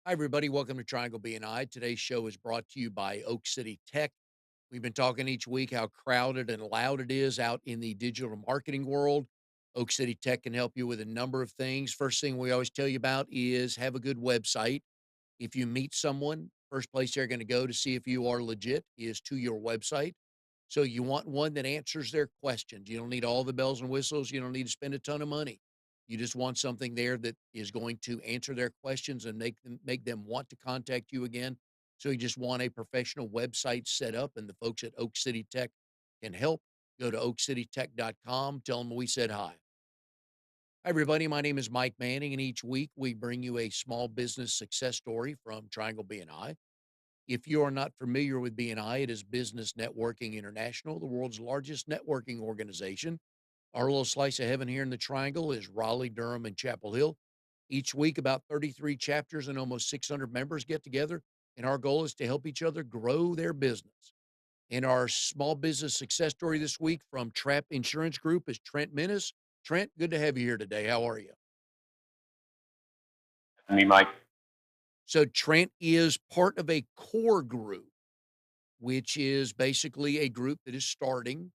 Hi, everybody. Welcome to Triangle BNI. Today's show is brought to you by Oak City Tech. We've been talking each week how crowded and loud it is out in the digital marketing world. Oak City Tech can help you with a number of things. First thing we always tell you about is have a good website. If you meet someone, first place they're going to go to see if you are legit is to your website. So you want one that answers their questions. You don't need all the bells and whistles. You don't need to spend a ton of money. You just want something there that is going to answer their questions and make them want to contact you again. So you just want a professional website set up, and the folks at Oak City Tech can help. Go to oakcitytech.com. Tell them we said hi. Hi, everybody. My name is Mike Manning, and each week we bring you a small business success story from Triangle BNI. If you are not familiar with BNI, it is Business Networking International, the world's largest networking organization. Our little slice of heaven here in the Triangle is Raleigh, Durham, and Chapel Hill. Each week, about 33 chapters and almost 600 members get together, and our goal is to help each other grow their business. And our small business success story this week from Trapp Insurance Group is Trent Menius. Trent, good to have you here today. How are you? Mike. So, Trent is part of a core group, which is basically a group that is starting.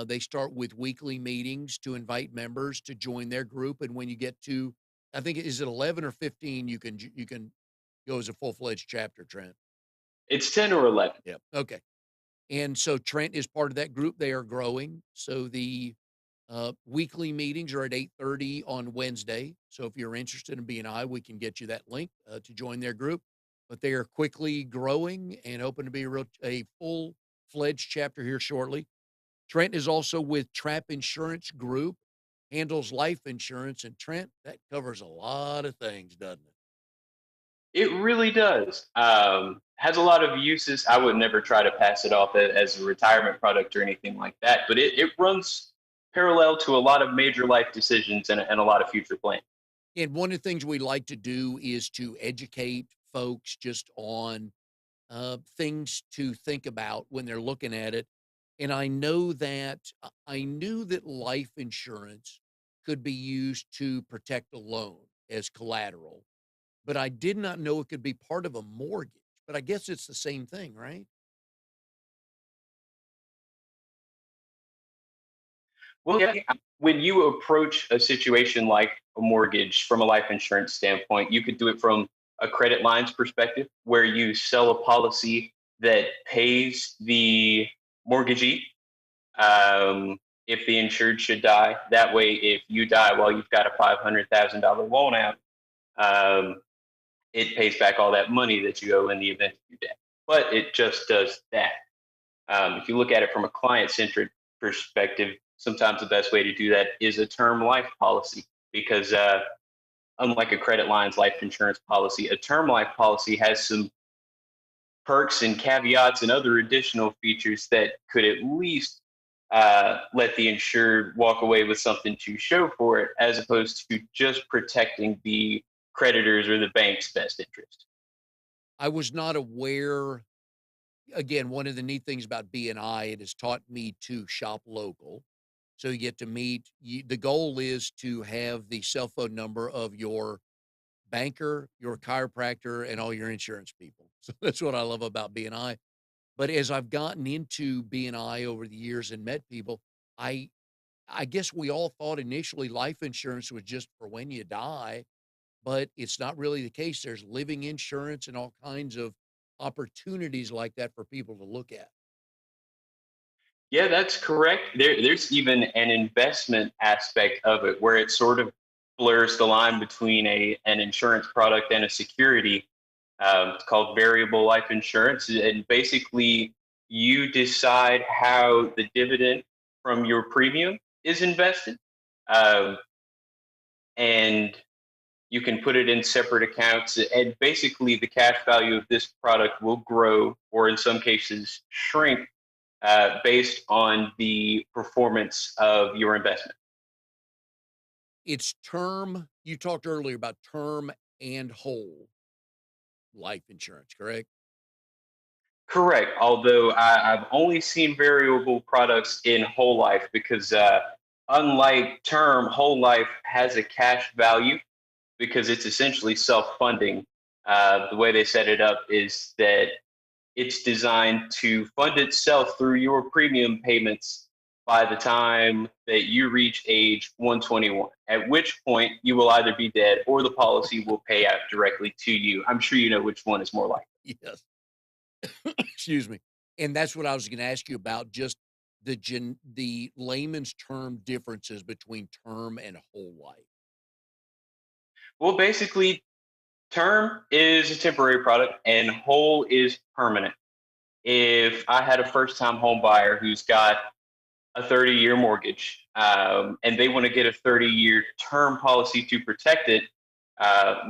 They start with weekly meetings to invite members to join their group, and when you get to, I think is it 11 or 15, you can go as a full fledged chapter. Trent. It's 10 or 11. Yeah. Okay. And so Trent is part of that group. They are growing. So the weekly meetings are at 8:30 on Wednesday. So if you're interested in BNI, we can get you that link to join their group. But they are quickly growing and hoping to be a full fledged chapter here shortly. Trent is also with Trapp Insurance Group, handles life insurance. And Trent, that covers a lot of things, doesn't it? It really does. Has a lot of uses. I would never try to pass it off as a retirement product or anything like that, but it runs parallel to a lot of major life decisions and a lot of future planning. And one of the things we like to do is to educate folks just on things to think about when they're looking at it. And I knew that life insurance could be used to protect a loan as collateral, but I did not know it could be part of a mortgage. But I guess it's the same thing, right? Well, yeah, when you approach a situation like a mortgage from a life insurance standpoint, you could do it from a credit lines perspective, where you sell a policy that pays the mortgagee if the insured should die. That way, if you die while you've got a $500,000 loan out, um, it pays back all that money that you owe in the event of your death. But it just does that. If you look at it from a client centric perspective, sometimes the best way to do that is a term life policy because unlike a credit lines life insurance policy, a term life policy has some perks and caveats and other additional features that could at least let the insured walk away with something to show for it, as opposed to just protecting the creditors or the bank's best interest. I was not aware. Again, one of the neat things about BNI, it has taught me to shop local. So you get to meet, the goal is to have the cell phone number of your banker, your chiropractor, and all your insurance people. So that's what I love about BNI. But as I've gotten into BNI over the years and met people, I I guess we all thought initially life insurance was just for when you die, but it's not really the case. There's living insurance and all kinds of opportunities like that for people to look at. Yeah, that's correct. There's even an investment aspect of it where it sort of blurs the line between an insurance product and a security. It's called variable life insurance, and basically you decide how the dividend from your premium is invested, um, and you can put it in separate accounts. And basically, the cash value of this product will grow, or in some cases, shrink based on the performance of your investment. It's term. You talked earlier about term and whole life insurance, correct? Correct. Although I've only seen variable products in whole life because unlike term, whole life has a cash value because it's essentially self funding. The way they set it up is that it's designed to fund itself through your premium payments by the time that you reach age 121, at which point you will either be dead or the policy will pay out directly to you. I'm sure you know which one is more likely. Yes. Excuse me. And that's what I was gonna ask you about, just the layman's term differences between term and whole life. Well, basically, term is a temporary product and whole is permanent. If I had a first time home buyer who's got a 30-year mortgage, and they want to get a 30-year term policy to protect it,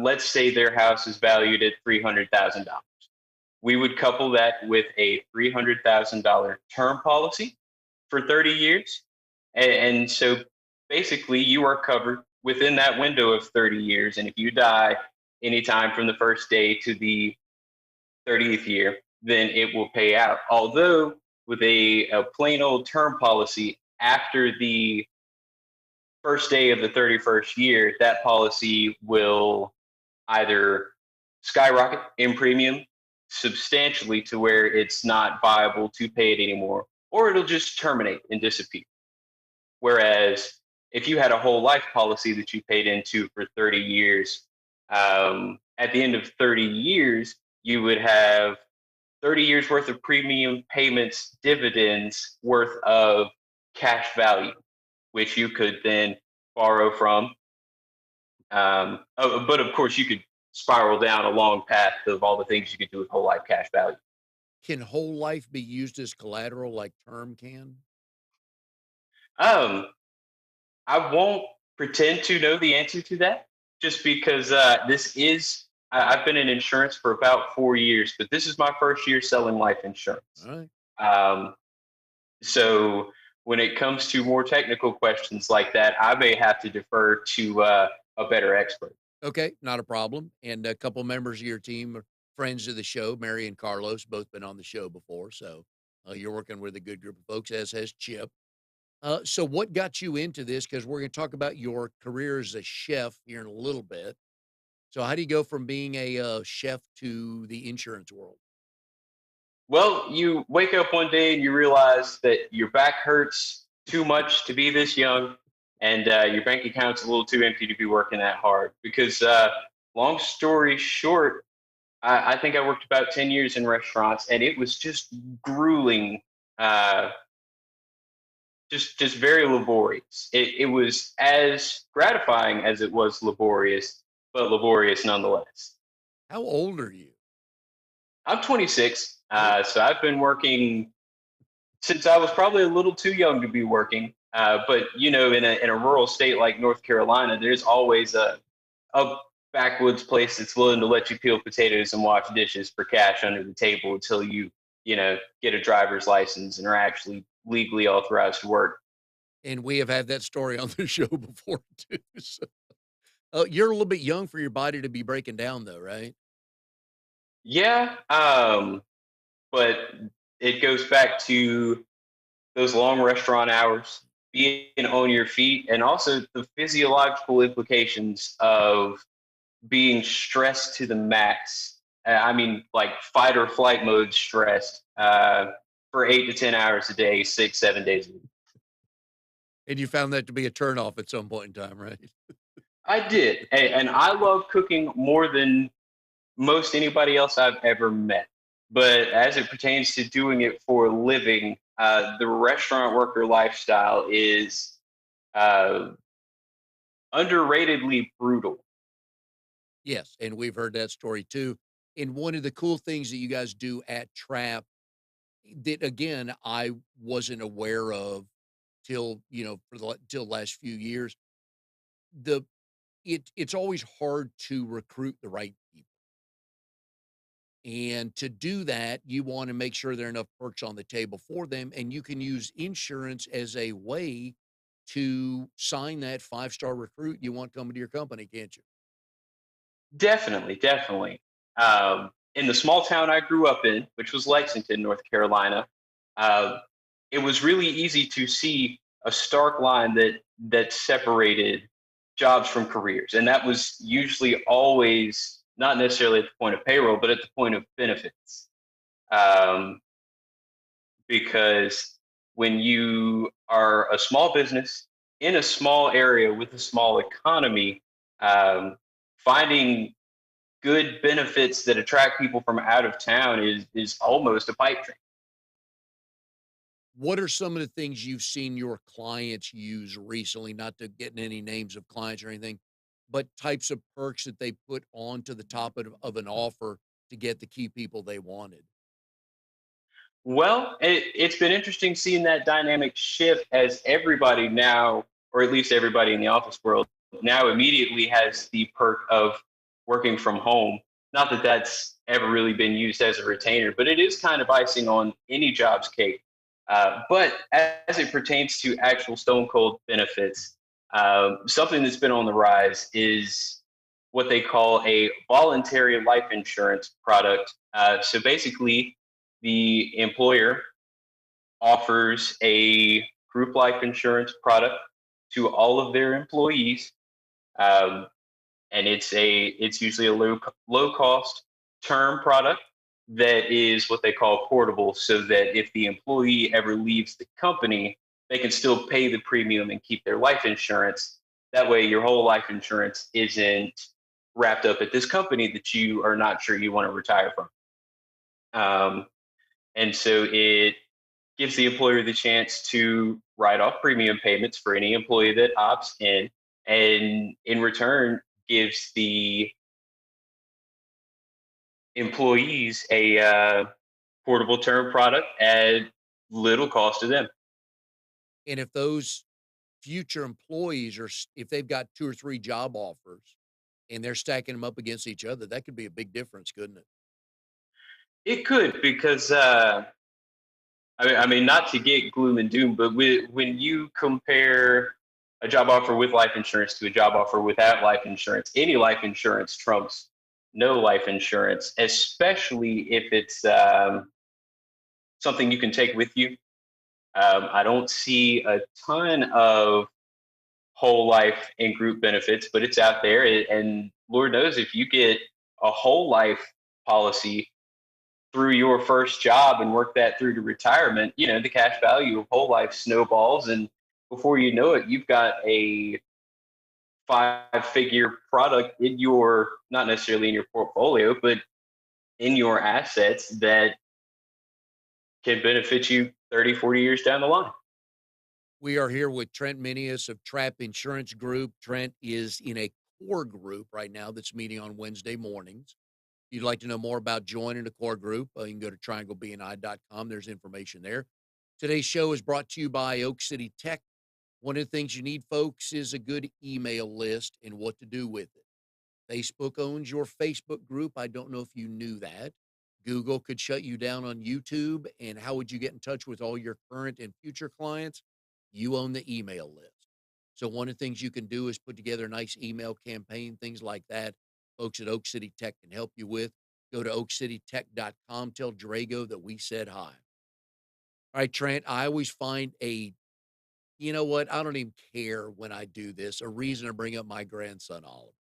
let's say their house is valued at $300,000. We would couple that with a $300,000 term policy for 30 years. And so basically, you are covered within that window of 30 years. And if you die anytime from the first day to the 30th year, then it will pay out. Although, with a plain old term policy, after the first day of the 31st year, that policy will either skyrocket in premium substantially to where it's not viable to pay it anymore, or it'll just terminate and disappear. Whereas if you had a whole life policy that you paid into for 30 years, at the end of 30 years, you would have 30 years worth of premium payments, dividends worth of cash value, which you could then borrow from. But of course, you could spiral down a long path of all the things you could do with whole life cash value. Can whole life be used as collateral like term can? Um, I won't pretend to know the answer to that just because I've been in insurance for about 4 years, but this is my first year selling life insurance. Alright. Um, so when it comes to more technical questions like that, I may have to defer to a better expert. Okay, not a problem. And a couple members of your team are friends of the show, Mary and Carlos, both been on the show before. So you're working with a good group of folks, as has Chip. So what got you into this? Because we're going to talk about your career as a chef here in a little bit. So how do you go from being a chef to the insurance world? Well, you wake up one day and you realize that your back hurts too much to be this young, and your bank account's a little too empty to be working that hard. Because, long story short, I think I worked about 10 years in restaurants, and it was just grueling, uh, just very laborious. It was as gratifying as it was laborious, but laborious nonetheless. How old are you? I'm 26, Oh, so I've been working since I was probably a little too young to be working. But in a rural state like North Carolina, there's always a backwoods place that's willing to let you peel potatoes and wash dishes for cash under the table until you get a driver's license and are actually legally authorized to work. and we have had that story on the show before too. So, you're a little bit young for your body to be breaking down, though, right? Yeah, but it goes back to those long restaurant hours, being on your feet, and also the physiological implications of being stressed to the max. I mean, like fight or flight mode stressed for 8 to 10 hours a day, 6, 7 days a week. And you found that to be a turnoff at some point in time, right? I did, and I love cooking more than most anybody else I've ever met. But as it pertains to doing it for a living, the restaurant worker lifestyle is uh, underratedly brutal. Yes, and we've heard that story too. And one of the cool things that you guys do at Trapp that again I wasn't aware of till for till the last few years. The it's always hard to recruit the right people, and to do that, you want to make sure there are enough perks on the table for them, and you can use insurance as a way to sign that 5-star recruit you want coming to your company, can't you? Definitely, definitely. In the small town I grew up in, which was Lexington, North Carolina, uh, it was really easy to see a stark line that separated jobs from careers, and that was usually always not necessarily at the point of payroll, but at the point of benefits. Um, because when you are a small business in a small area with a small economy, um, finding good benefits that attract people from out of town is almost a pipe dream. What are some of the things you've seen your clients use recently? Not to get in any names of clients or anything, but types of perks that they put onto the top of an offer to get the key people they wanted. Well, it's been interesting seeing that dynamic shift as everybody now, or at least everybody in the office world, now immediately has the perk of working from home. Not that that's ever really been used as a retainer, but it is kind of icing on any job's cake. But as it pertains to actual stone cold benefits, something that's been on the rise is what they call a voluntary life insurance product. So basically, the employer offers a group life insurance product to all of their employees, um, and it's usually a low cost term product that is what they call portable, so that if the employee ever leaves the company, they can still pay the premium and keep their life insurance. That way, your whole life insurance isn't wrapped up at this company that you are not sure you want to retire from. Um, and so it gives the employer the chance to write off premium payments for any employee that opts in, and in return gives the employees a portable term product at little cost to them. And if those future employees if they've got 2 or 3 job offers and they're stacking them up against each other, that could be a big difference, couldn't it? It could, because I mean, not to get gloom and doom, but when you compare a job offer with life insurance to a job offer without life insurance, any life insurance trumps no life insurance, especially if it's something you can take with you. I don't see a ton of whole life and group benefits, but it's out there. And Lord knows if you get a whole life policy through your first job and work that through to retirement, the cash value of whole life snowballs. And before you know it, you've got a 5-figure product in your, not necessarily in your portfolio, but in your assets that can benefit you 30, 40 years down the line. We are here with Trent Menius of Trapp Insurance Group. Trent is in a core group right now that's meeting on Wednesday mornings. If you'd like to know more about joining a core group, you can go to trianglebni.com. There's information there. Today's show is brought to you by Oak City Tech. One of the things you need, folks, is a good email list and what to do with it. Facebook owns your Facebook group. I don't know if you knew that. Google could shut you down on YouTube. And how would you get in touch with all your current and future clients? You own the email list. So one of the things you can do is put together a nice email campaign, things like that. Folks at Oak City Tech can help you with. Go to oakcitytech.com. Tell Drago that we said hi. All right, Trent, I always find you know what? I don't even care when I do this, a reason to bring up my grandson, Oliver.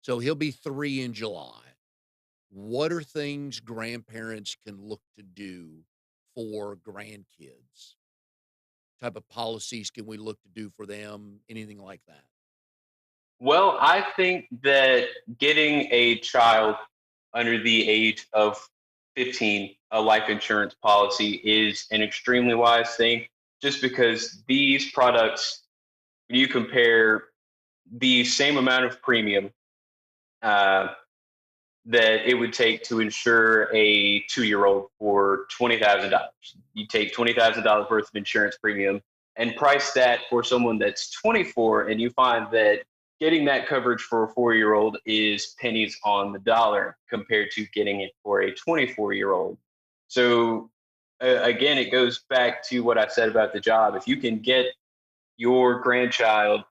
So he'll be 3 in July. What are things grandparents can look to do for grandkids? Type of policies can we look to do for them? Anything like that? Well, I think that getting a child under the age of 15 a life insurance policy is an extremely wise thing, just because these products, when you compare the same amount of premium uh, that it would take to insure a 2-year-old for $20,000. You take $20,000 worth of insurance premium and price that for someone that's 24, and you find that getting that coverage for a 4-year-old is pennies on the dollar compared to getting it for a 24-year-old. So again, it goes back to what I said about the job. If you can get your grandchild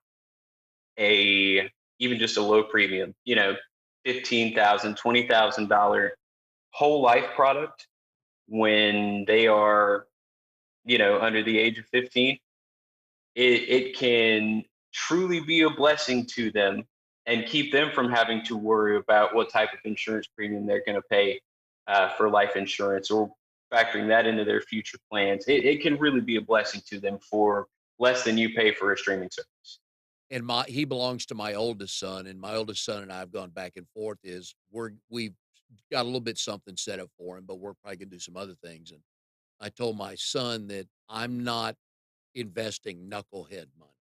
a even just a low premium, 15,000, $20,000 whole life product when they are, under the age of 15, it can truly be a blessing to them and keep them from having to worry about what type of insurance premium they're going to pay for life insurance, or factoring that into their future plans. It can really be a blessing to them for less than you pay for a streaming service. And he belongs to my oldest son, and my oldest son and I have gone back and forth. We've got a little bit something set up for him, but we're probably gonna do some other things. And I told my son that I'm not investing knucklehead money.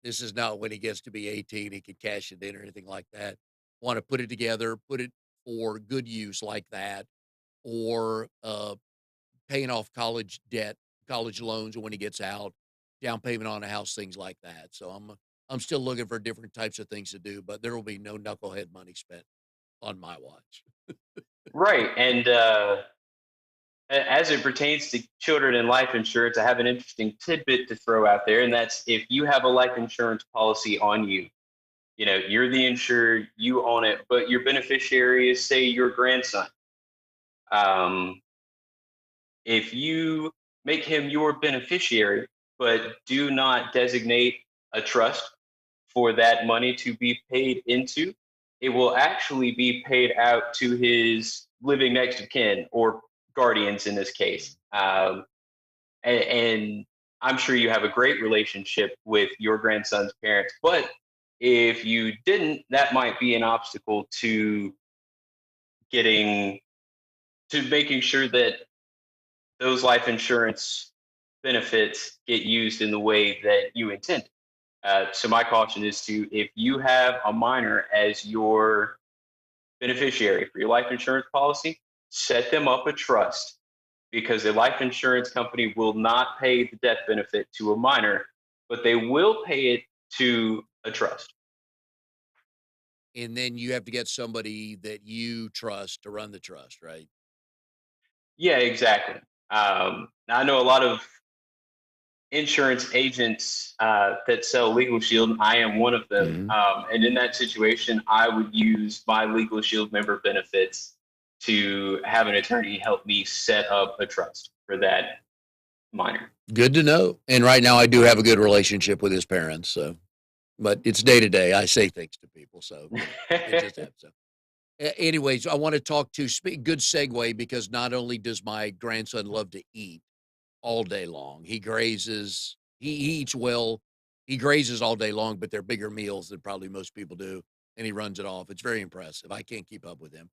This is not when he gets to be 18, he can cash it in or anything like that. Want to put it together, put it for good use like that, or paying off college debt, college loans when he gets out, down payment on a house, things like that. So I'm still looking for different types of things to do, but there will be no knucklehead money spent on my watch. Right. And as it pertains to children and life insurance, I have an interesting tidbit to throw out there, and that's if you have a life insurance policy on you, you know, you're the insured, you own it, but your beneficiary is, say, your grandson. Um, if you make him your beneficiary, but do not designate a trust for that money to be paid into, it will actually be paid out to his living next of kin or guardians in this case. And I'm sure you have a great relationship with your grandson's parents, but if you didn't, that might be an obstacle to getting to making sure that those life insurance benefits get used in the way that you intend. So my caution is to, if you have a minor as your beneficiary for your life insurance policy, set them up a trust, because a life insurance company will not pay the death benefit to a minor, but they will pay it to a trust. And then you have to get somebody that you trust to run the trust, right? Yeah, exactly. I know a lot of insurance agents that sell Legal Shield. I am one of them. Mhm. And in that situation, I would use my Legal Shield member benefits to have an attorney help me set up a trust for that minor. Good to know. And right now I do have a good relationship with his parents, so but it's day to day. I say things to people, so it just happens. So, anyways, I want to talk to speak good segue because not only does my grandson love to eat all day long, he grazes, he eats well, he grazes all day long, but they're bigger meals than probably most people do, and he runs it off. It's very impressive. I can't keep up with him.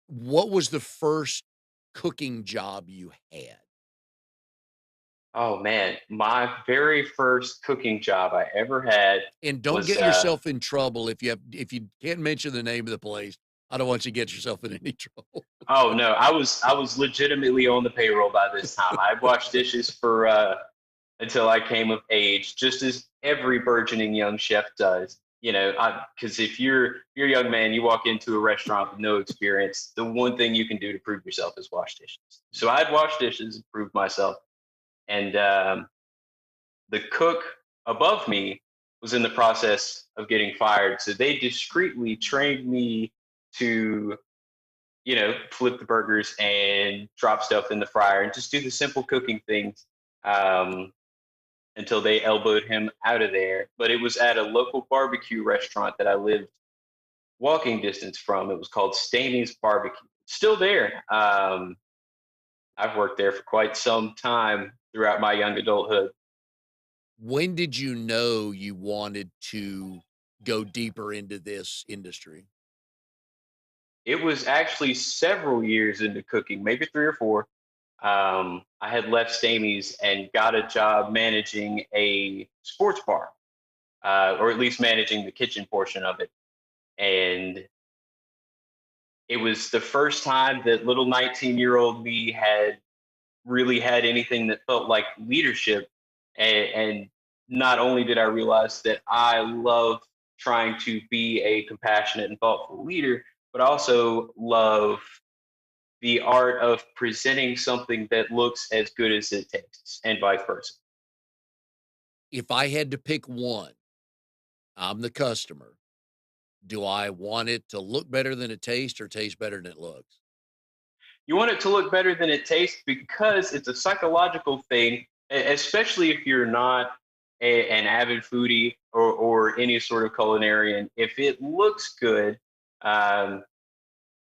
What was the first cooking job you had? Oh man, my very first cooking job I ever had And don't was get yourself in trouble if you can't mention the name of the place. I don't want you to get yourself in any trouble. oh no, I was legitimately on the payroll by this time. I washed dishes for until I came of age, just as every burgeoning young chef does. You know, because if you're a young man, you walk into a restaurant with no experience, the one thing you can do to prove yourself is wash dishes. So I'd wash dishes and prove myself, and the cook above me was in the process of getting fired. So they discreetly trained me to, you know, flip the burgers and drop stuff in the fryer and just do the simple cooking things. Um, until they elbowed him out of there. But it was at a local barbecue restaurant that I lived walking distance from. It was called Stamey's Barbecue. It's still there. I've worked there for quite some time throughout my young adulthood. When did you know you wanted to go deeper into this industry? It was actually several years into cooking, maybe three or four. I had left Stamey's and got a job managing a sports bar, or at least managing the kitchen portion of it. And it was the first time that little 19-year-old me had really had anything that felt like leadership. And not only did I realize that I love trying to be a compassionate and thoughtful leader, but also love the art of presenting something that looks as good as it tastes, and vice versa. If I had to pick one, I'm the customer. Do I want it to look better than it tastes or taste better than it looks? You want it to look better than it tastes because it's a psychological thing, especially if you're not an avid foodie or any sort of culinarian, if it looks good, um,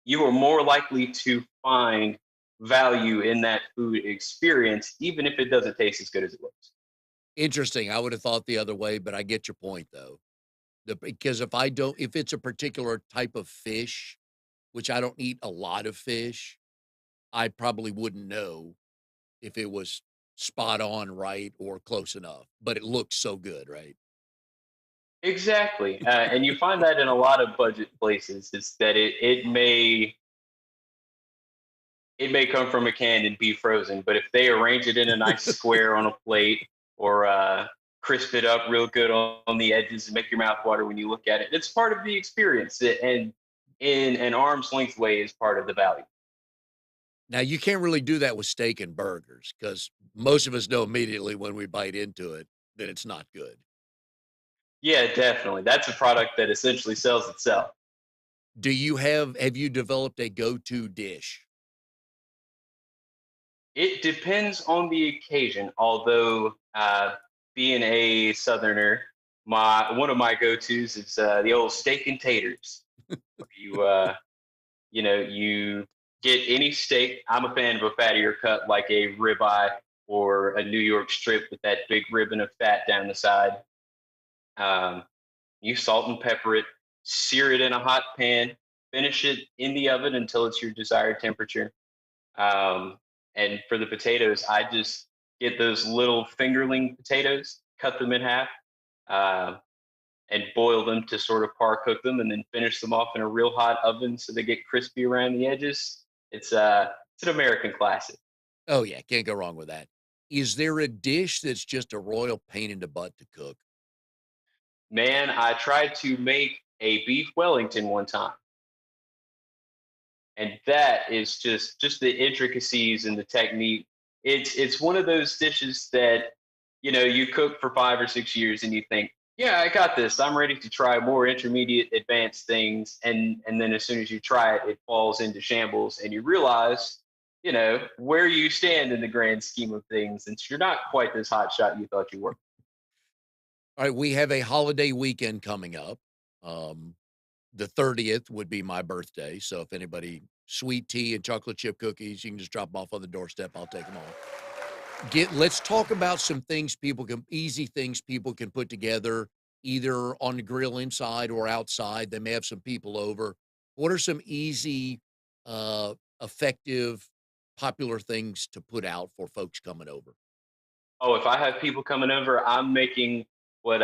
you are more likely to find value in that food experience, even if it doesn't taste as good as it looks. Interesting. I would have thought the other way, but I get your point though. Because if it's a particular type of fish, which I don't eat a lot of fish, I probably wouldn't know if it was spot on right or close enough, but it looks so good, right? Exactly, and you find that in a lot of budget places. Is that it may come from a can and be frozen, but if they arrange it in a nice square on a plate or crisp it up real good on the edges and make your mouth water when you look at it, it's part of the experience. And in an arm's length way is part of the value. Now you can't really do that with steak and burgers because most of us know immediately when we bite into it that it's not good. Yeah, definitely. That's a product that essentially sells itself. Have you developed a go-to dish? It depends on the occasion. Although being a Southerner, my one of my go-tos is the old steak and taters. You you get any steak. I'm a fan of a fattier cut like a ribeye or a New York strip with that big ribbon of fat down the side. Um, you salt and pepper it, sear it in a hot pan, finish it in the oven until it's your desired temperature. Um, and for the potatoes, I just get those little fingerling potatoes, cut them in half, uh, and boil them to sort of par cook them, and then finish them off in a real hot oven so they get crispy around the edges. It's an American classic. Oh yeah, can't go wrong with that. Is there a dish that's just a royal pain in the butt to cook? Man, I tried to make a beef Wellington one time, and that is just the intricacies and the technique. It's one of those dishes that you cook for 5 or 6 years and you think, yeah, I got this. I'm ready to try more intermediate, advanced things, and then as soon as you try it, it falls into shambles, and you realize where you stand in the grand scheme of things, and you're not quite this hot shot you thought you were. All right, we have a holiday weekend coming up. Um, the 30th would be my birthday, so if anybody sweet tea and chocolate chip cookies, you can just drop them off on the doorstep. I'll take them all. Let's talk about some things easy things people can put together either on the grill inside or outside. They may have some people over. What are some easy, effective, popular things to put out for folks coming over? Oh, if I have people coming over, I'm making what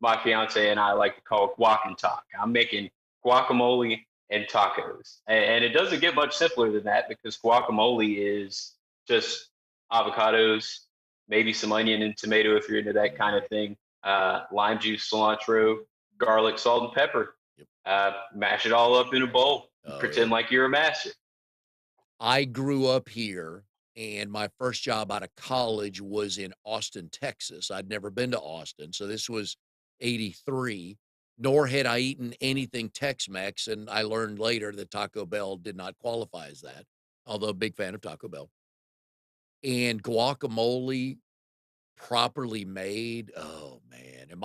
my fiance and I like to call guac and talk. I'm making guacamole and tacos. And it doesn't get much simpler than that because guacamole is just avocados, maybe some onion and tomato if you're into that kind of thing, lime juice, cilantro, garlic, salt, and pepper. Yep. Mash it all up in a bowl. Oh, yeah. Pretend like you're a master. I grew up here, and my first job out of college was in Austin, Texas. I'd never been to Austin, so this was '83, nor had I eaten anything Tex-Mex, and I learned later that Taco Bell did not qualify as that, although a big fan of Taco Bell. And guacamole properly made, oh, man, and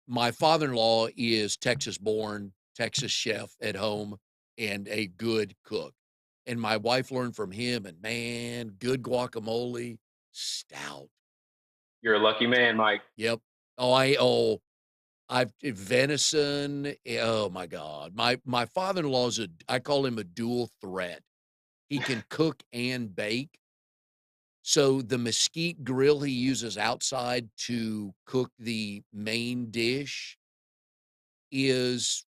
my father-in-law is Texas-born, Texas chef at home, and a good cook, and my wife learned from him, and man, good guacamole, stout. You're a lucky man, Mike. Yep. I've venison, oh my god. My father-in-law's I call him a dual threat. He can cook and bake, so the mesquite grill he uses outside to cook the main dish is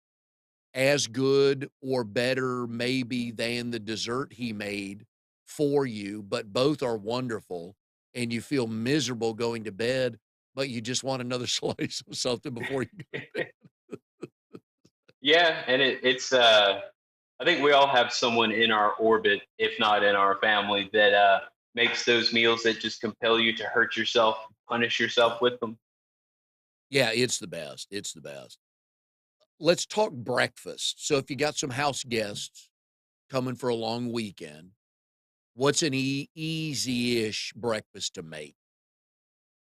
as good or better maybe than the dessert he made for you, but both are wonderful, and you feel miserable going to bed, but you just want another slice of something before you go to bed. Yeah, and it's I think we all have someone in our orbit, if not in our family, that makes those meals that just compel you to hurt yourself, punish Yeah. yourself with them. Yeah, it's the best, it's the best. Let's talk breakfast. So if you got some house guests coming for a long weekend, what's an easy-ish breakfast to make?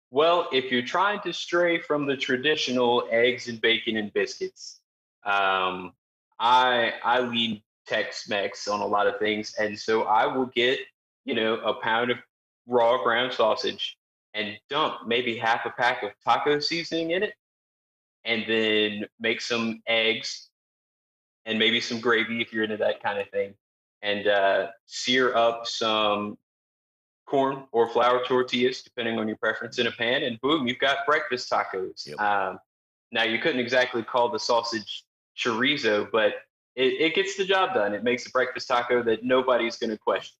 Well, if you're trying to stray from the traditional eggs and bacon and biscuits, um, I lean Tex-Mex on a lot of things, and so I will get a pound of raw ground sausage and dump maybe half a pack of taco seasoning in it, and then make some eggs and maybe some gravy if you're into that kind of thing, and sear up some corn or flour tortillas, depending on your preference, in a pan, and boom, you've got breakfast tacos. Yep. Now, you couldn't exactly call the sausage chorizo, but it gets the job done. It makes a breakfast taco that nobody's going to question.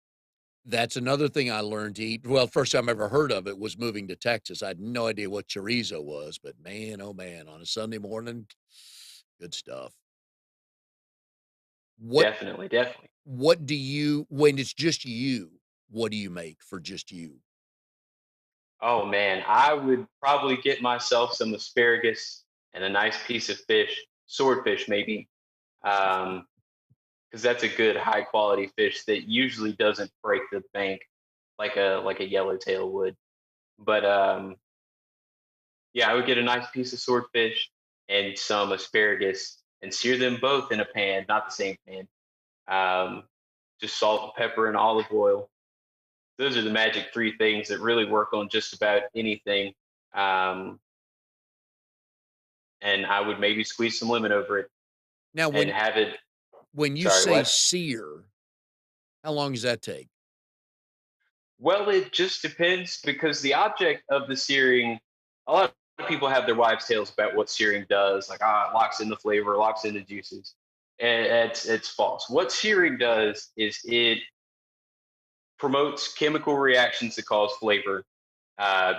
That's another thing I learned to eat. Well, first time I ever heard of it was moving to Texas. I had no idea what chorizo was, but man, oh man, on a Sunday morning, good stuff. What Definitely, definitely. what do you when it's just you, what do you make for just you? Oh man, I would probably get myself some asparagus and a nice piece of fish, swordfish maybe, because that's a good high quality fish that usually doesn't break the bank like a yellowtail would. But yeah, I would get a nice piece of swordfish and some asparagus and sear them both in a pan, not the same pan. Um, just salt and pepper and olive oil. Those are the magic three things that really work on just about anything. Um, and I would maybe squeeze some lemon over it Now and have it. when you Sorry, say what? sear, how long does that take? Well, it just depends because the object of the searing, a lot of people have their wives' tales about what searing does, like it locks in the flavor, locks in the juices. And it's false. What searing does is it promotes chemical reactions that cause flavor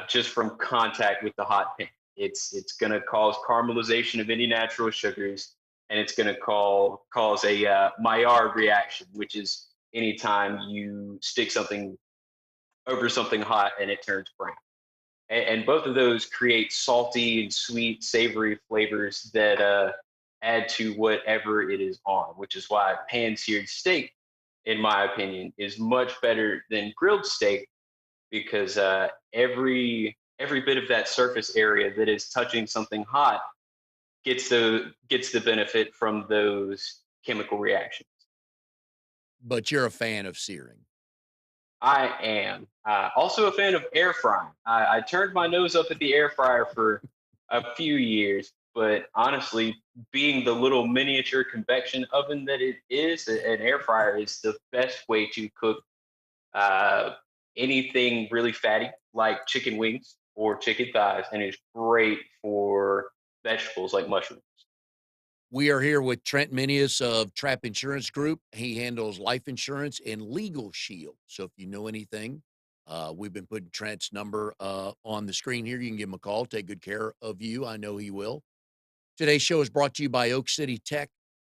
just from contact with the hot pan. It's going to cause caramelization of any natural sugars, and it's going to cause a Maillard reaction, which is anytime you stick something over something hot and it turns brown. And both of those create salty and sweet, savory flavors that add to whatever it is on, which is why pan seared steak, in my opinion, is much better than grilled steak because every bit of that surface area that is touching something hot gets the benefit from those chemical reactions. But you're a fan of searing. I am also a fan of air frying. I turned my nose up at the air fryer for a few years, but honestly, being the little miniature convection oven that it is, an air fryer is the best way to cook uh, anything really fatty like chicken wings or chicken thighs, and it's great for vegetables like mushrooms. We are here with Trent Menius of Trapp Insurance Group. He handles life insurance and legal shield. So if you know anything, we've been putting Trent's number on the screen here. You can give him a call, take good care of you. I know he will. Today's show is brought to you by Oak City Tech.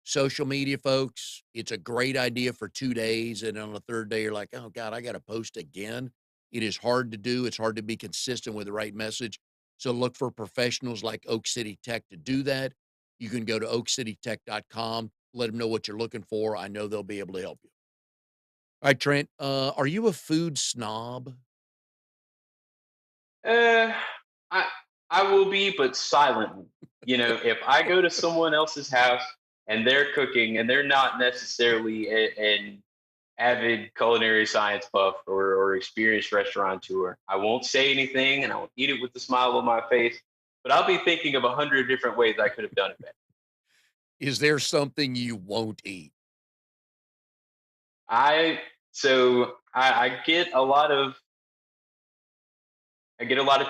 Social media, folks. It's a great idea for 2 days. And on the third day, you're like, oh, God, I got to post again. It is hard to do. It's hard to be consistent with the right message. So look for professionals like Oak City Tech to do that. You can go to oakcitytech.com, let them know what you're looking for. I know they'll be able to help you. All right, Trent, are you a food snob? Uh, I I will be, but silently. If I go to someone else's house and they're cooking and they're not necessarily an avid culinary science buff or experienced restaurateur, I won't say anything and I will eat it with a smile on my face. But I'll be thinking of 100 different ways I could have done it better. Is there something you won't eat? I so I get a lot of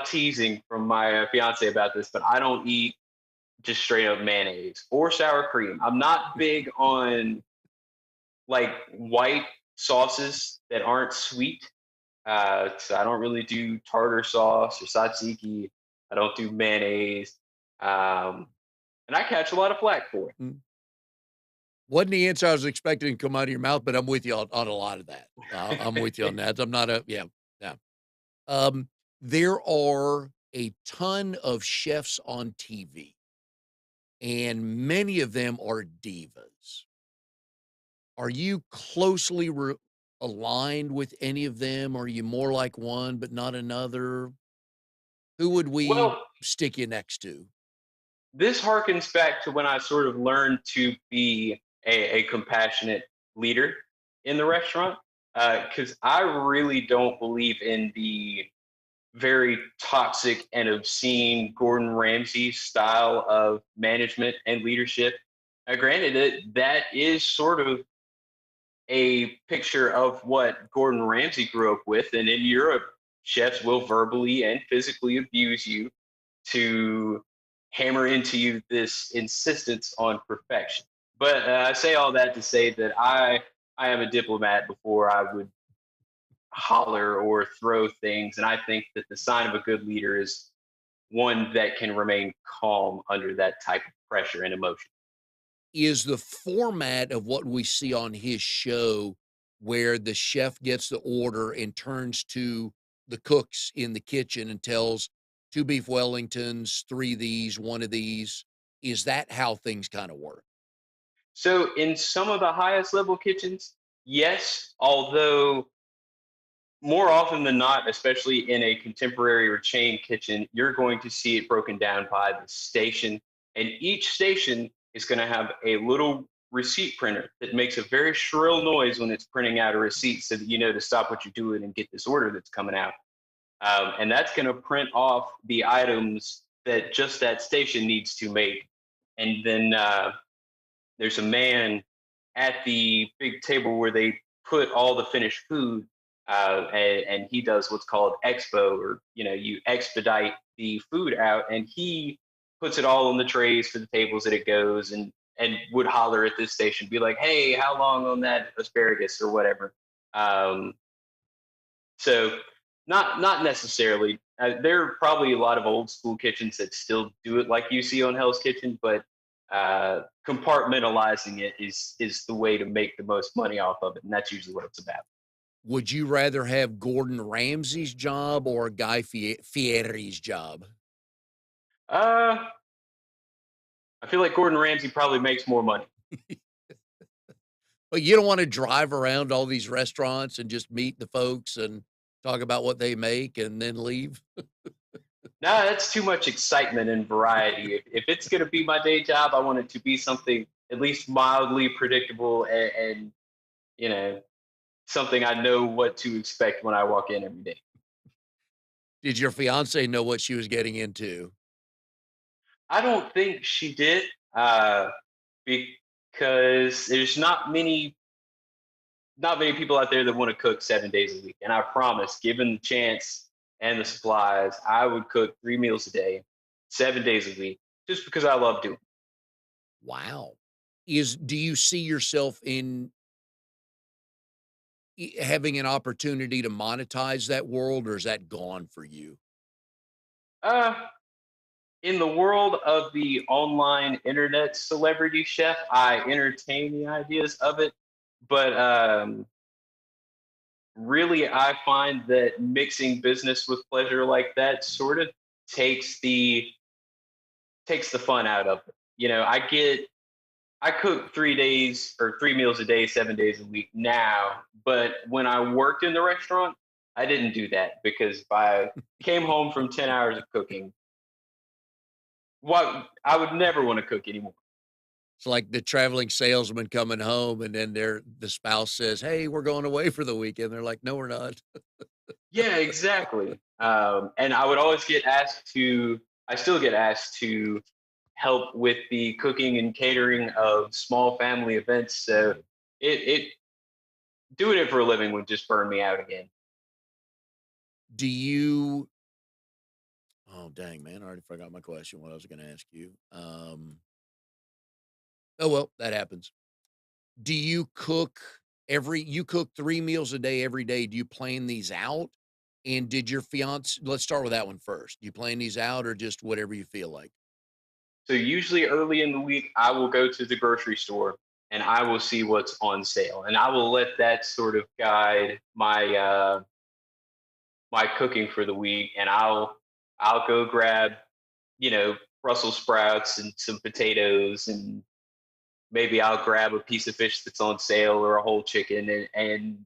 teasing from my fiance about this, but I don't eat just straight up mayonnaise or sour cream. I'm not big on like white sauces that aren't sweet. So I don't really do tartar sauce or tzatziki. I don't do mayonnaise, um, and I catch a lot of flack for it. Mm. Wasn't the answer I was expecting to come out of your mouth, but I'm with you on a lot of that. I'm with you on that. I'm not a yeah, yeah. Um, there are a ton of chefs on TV, and many of them are divas. Are you closely aligned with any of them? Are you more like one but not another? Who would we Well, stick you next to? this harkens back to when I sort of learned to be a compassionate leader in the restaurant. Because I really don't believe in the very toxic and obscene Gordon Ramsay style of management and leadership. Granted, that is sort of a picture of what Gordon Ramsay grew up with. And in Europe, chefs will verbally and physically abuse you to hammer into you this insistence on perfection. But I say all that to say that I am a diplomat before I would holler or throw things, and I think that the sign of a good leader is one that can remain calm under that type of pressure and emotion. Is the format of what we see on his show where the chef gets the order and turns to the cooks in the kitchen and tells 2 beef Wellingtons, 3 of these, 1 of these. Is that how things kinda work? So in some of the highest level kitchens, yes, although more often than not, especially in a contemporary or chain kitchen, you're going to see it broken down by the station. And each station is going to have a little receipt printer that makes a very shrill noise when it's printing out a receipt so that you know to stop what you're doing and get this order that's coming out. And that's going to print off the items that just that station needs to make. And then there's a man at the big table where they put all the finished food, and he does what's called expo, or you expedite the food out, and he puts it all on the trays for the tables that it goes, and would holler at this station, be like, "Hey, how long on that asparagus or whatever?" Um, so not necessarily. There are probably a lot of old school kitchens that still do it like you see on Hell's Kitchen, but compartmentalizing it is the way to make the most money off of it, and that's usually what it's about. Would you rather have Gordon Ramsay's job or Guy Fieri's job? Uh, I feel like Gordon Ramsay probably makes more money. But you don't wanna drive around all these restaurants and just meet the folks and talk about what they make and then leave? Nah, that's too much excitement and variety. If it's going to be my day job, I want it to be something at least mildly predictable, and you know something I know what to expect when I walk in every day. Did your fiancée know what she was getting into? I don't think she did, because there's not many people out there that want to cook 7 days a week. And I promise, given the chance and the supplies, I would cook 3 meals a day, 7 days a week, just because I love doing it. Wow. Do you see yourself in having an opportunity to monetize that world, or is that gone for you? Uh, in the world of the online internet celebrity chef, I entertain the ideas of it, but really, I find that mixing business with pleasure like that sort of takes the takes the fun out of it. I cook 3 days or 3 meals a day, 7 days a week now. But when I worked in the restaurant, I didn't do that, because if I came home from 10 hours of cooking, what I would never want to cook anymore. It's like the traveling salesman coming home and then the spouse says, "Hey, we're going away for the weekend." They're like, "No, we're not." Yeah, exactly. And I would always get asked to, I still get asked to help with the cooking and catering of small family events. So it doing it for a living would just burn me out again. Do you Oh, dang, man, I already forgot my question, what I was gonna ask you. Oh, well, that happens. Do you cook you cook 3 meals a day every day? Do you plan these out? And did your fiance let's start with that one first. Do you plan these out or just whatever you feel like? So usually early in the week, I will go to the grocery store and I will see what's on sale, and I will let that sort of guide my cooking for the week. And I'll go grab Brussels sprouts and some potatoes, and maybe I'll grab a piece of fish that's on sale or a whole chicken, and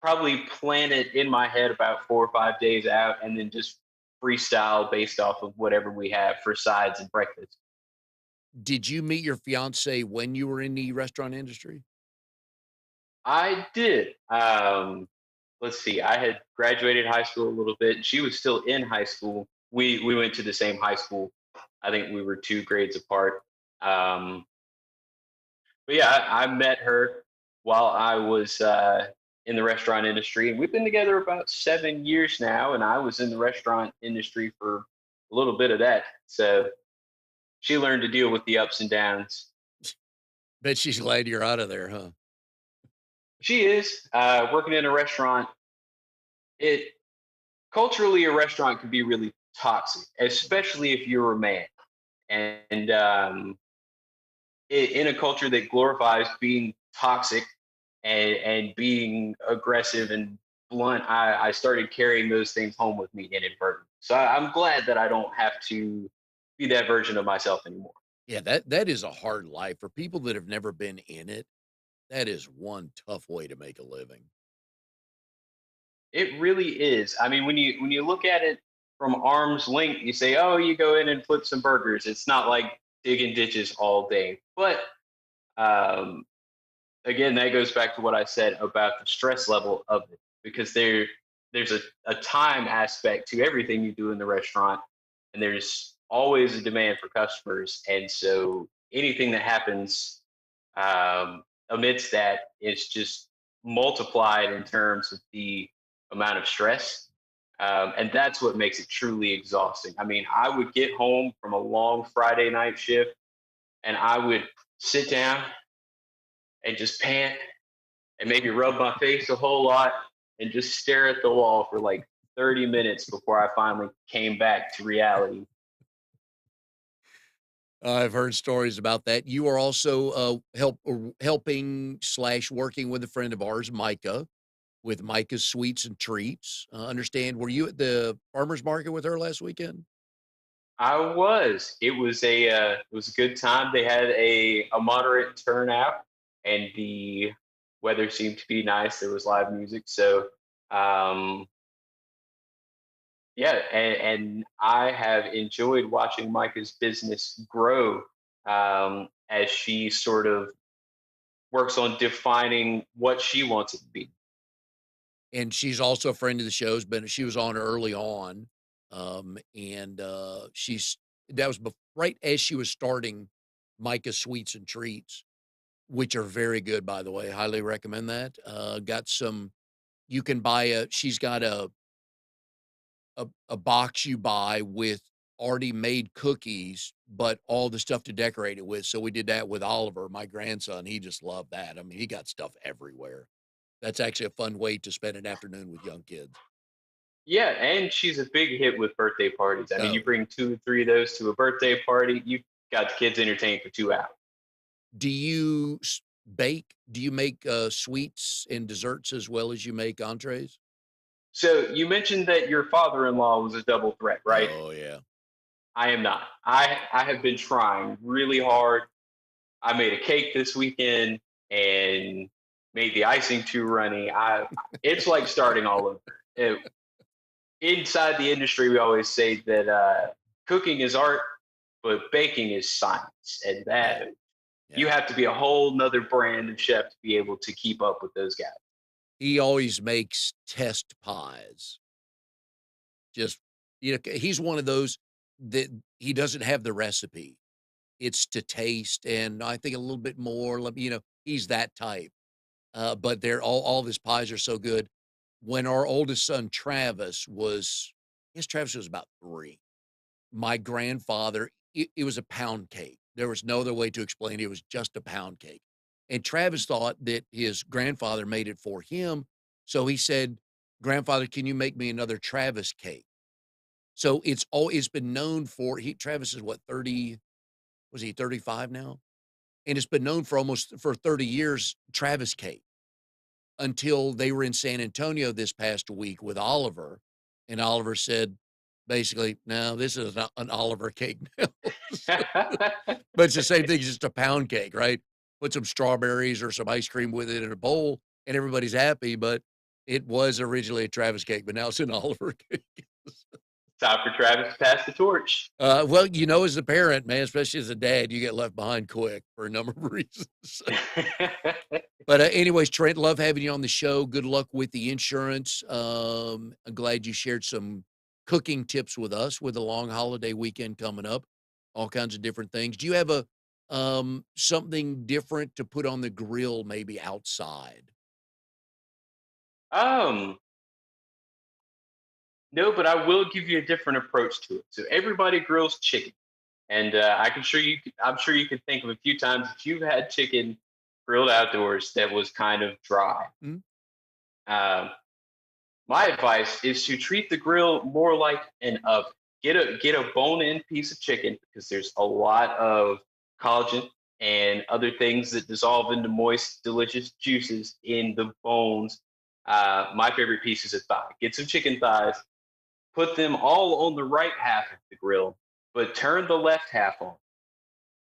probably plan it in my head about 4 or 5 days out, and then just freestyle based off of whatever we have for sides and breakfast. Did you meet your fiance when you were in the restaurant industry? I did. Let's see. I had graduated high school a little bit. She was still in high school. We went to the same high school. I think we were 2 grades apart. Um, but yeah, I met her while I was in the restaurant industry, and we've been together about 7 years now. And I was in the restaurant industry for a little bit of that, so she learned to deal with the ups and downs. Bet she's glad you're out of there, huh? She is working in a restaurant. It culturally, a restaurant can be really toxic, especially if you're a man. And in a culture that glorifies being toxic and being aggressive and blunt, I started carrying those things home with me inadvertently. So I'm glad that I don't have to be that version of myself anymore. Yeah, that is a hard life for people that have never been in it. That is one tough way to make a living. It really is. I mean, when you look at it from arm's length, you say, "Oh, you go in and flip some burgers." It's not like digging ditches all day. But um, again, that goes back to what I said about the stress level of it, because there's a time aspect to everything you do in the restaurant, and there's always a demand for customers, and so anything that happens amidst that is just multiplied in terms of the amount of stress. And that's what makes it truly exhausting. I mean, I would get home from a long Friday night shift and I would sit down and just pant and maybe rub my face a whole lot and just stare at the wall for like 30 minutes before I finally came back to reality. I've heard stories about that. You are also, helping slash working with a friend of ours, Micah, with Micah's Sweets and Treats. Understand, were you at the farmer's market with her last weekend? I was. It was a good time. They had a moderate turnout, and the weather seemed to be nice. There was live music, so um, yeah. And I have enjoyed watching Micah's business grow as she sort of works on defining what she wants it to be. And she's also a friend of the show's been she was on early on, she's that was right as she was starting Micah's Sweets and Treats, which are very good, by the way, highly recommend that. Got some you can buy she's got a box you buy with already made cookies, but all the stuff to decorate it with, so we did that with Oliver, my grandson, he just loved that. I mean, he got stuff everywhere. That's actually a fun way to spend an afternoon with young kids. Yeah, and she's a big hit with birthday parties. I mean, you Oh, bring 2 or 3 of those to a birthday party, you've got the kids entertained for 2 hours. do you bake? Do you make, sweets and desserts as well as you make entrees? So you mentioned that your father-in-law was a double threat, right? Oh, yeah. I am not. I have been trying really hard. I made a cake this weekend and made the icing too runny. I It's like starting all over. It, inside the industry, we always say that cooking is art, but baking is science, and Yeah, that you yeah. have to be a whole nother brand of chef to be able to keep up with those guys. He always makes test pies. Just he's one of those that he doesn't have the recipe. It's to taste, and I think a little bit more, he's that type. But they're all of his pies are so good. When our oldest son, Travis, was I guess Travis was about 3, my grandfather it was a pound cake. There was no other way to explain it. It was just a pound cake. And Travis thought that his grandfather made it for him. So he said, "Grandfather, can you make me another Travis cake?" So it's been known for Travis is what, 30, was he 35 now? And it's been known for almost for 30 years, Travis cake, until they were in San Antonio this past week with Oliver, and Oliver said, basically, "No, this is not an Oliver cake now." But it's the same thing, it's just a pound cake, right? Put some strawberries or some ice cream with it in a bowl, and everybody's happy, but it was originally a Travis cake, but now it's an Oliver cake. Time for Travis to pass the torch. Well, as a parent, man, especially as a dad, you get left behind quick for a number of reasons. But anyways, Trent, love having you on the show. Good luck with the insurance. I'm glad you shared some cooking tips with us with a long holiday weekend coming up, all kinds of different things. Do you have a something different to put on the grill, maybe outside? um, no, but I will give you a different approach to it. So everybody grills chicken, and I'm sure you could think of a few times that you've had chicken grilled outdoors that was kind of dry. Mm. Um, my advice is to treat the grill more like an oven. Get a bone-in piece of chicken because there's a lot of collagen and other things that dissolve into moist, delicious juices in the bones. My favorite piece is a thigh. Get some chicken thighs, put them all on the right half of the grill, but turn the left half on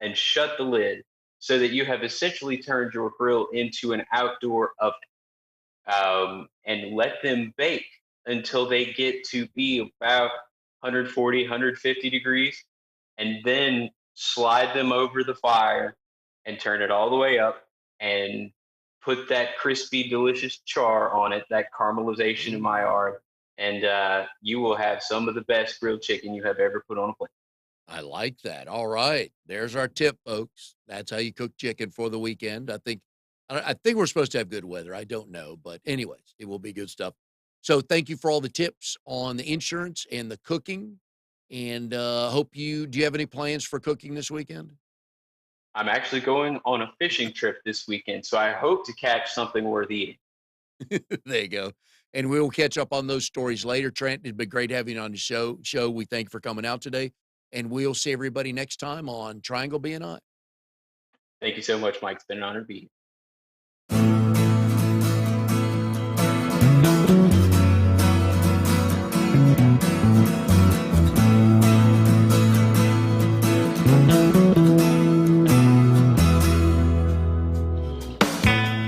and shut the lid so that you have essentially turned your grill into an outdoor oven, and let them bake until they get to be about 140, 150 degrees, and then slide them over the fire and turn it all the way up and put that crispy, delicious char on it, that caramelization in my art, and you will have some of the best grilled chicken you have ever put on a plate. I like that. All right. There's our tip, folks. That's how you cook chicken for the weekend. I think we're supposed to have good weather. I don't know, but anyways, it will be good stuff. So thank you for all the tips on the insurance and the cooking. And do you have any plans for cooking this weekend? I'm actually going on a fishing trip this weekend, so I hope to catch something worth eating. There you go. And we will catch up on those stories later. Trent, it's been great having you on the show. We thank you for coming out today. And we'll see everybody next time on Triangle BNI. Thank you so much, Mike. It's been an honor to be here.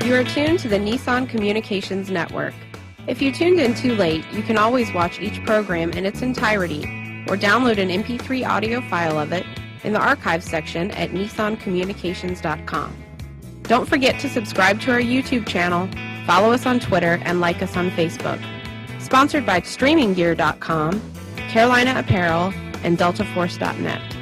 You are tuned to the Nissan Communications Network. If you tuned in too late, you can always watch each program in its entirety or download an MP3 audio file of it in the archives section at nissancommunications.com. Don't forget to subscribe to our YouTube channel, follow us on Twitter, and like us on Facebook. Sponsored by StreamingGear.com, Carolina Apparel, and DeltaForce.net.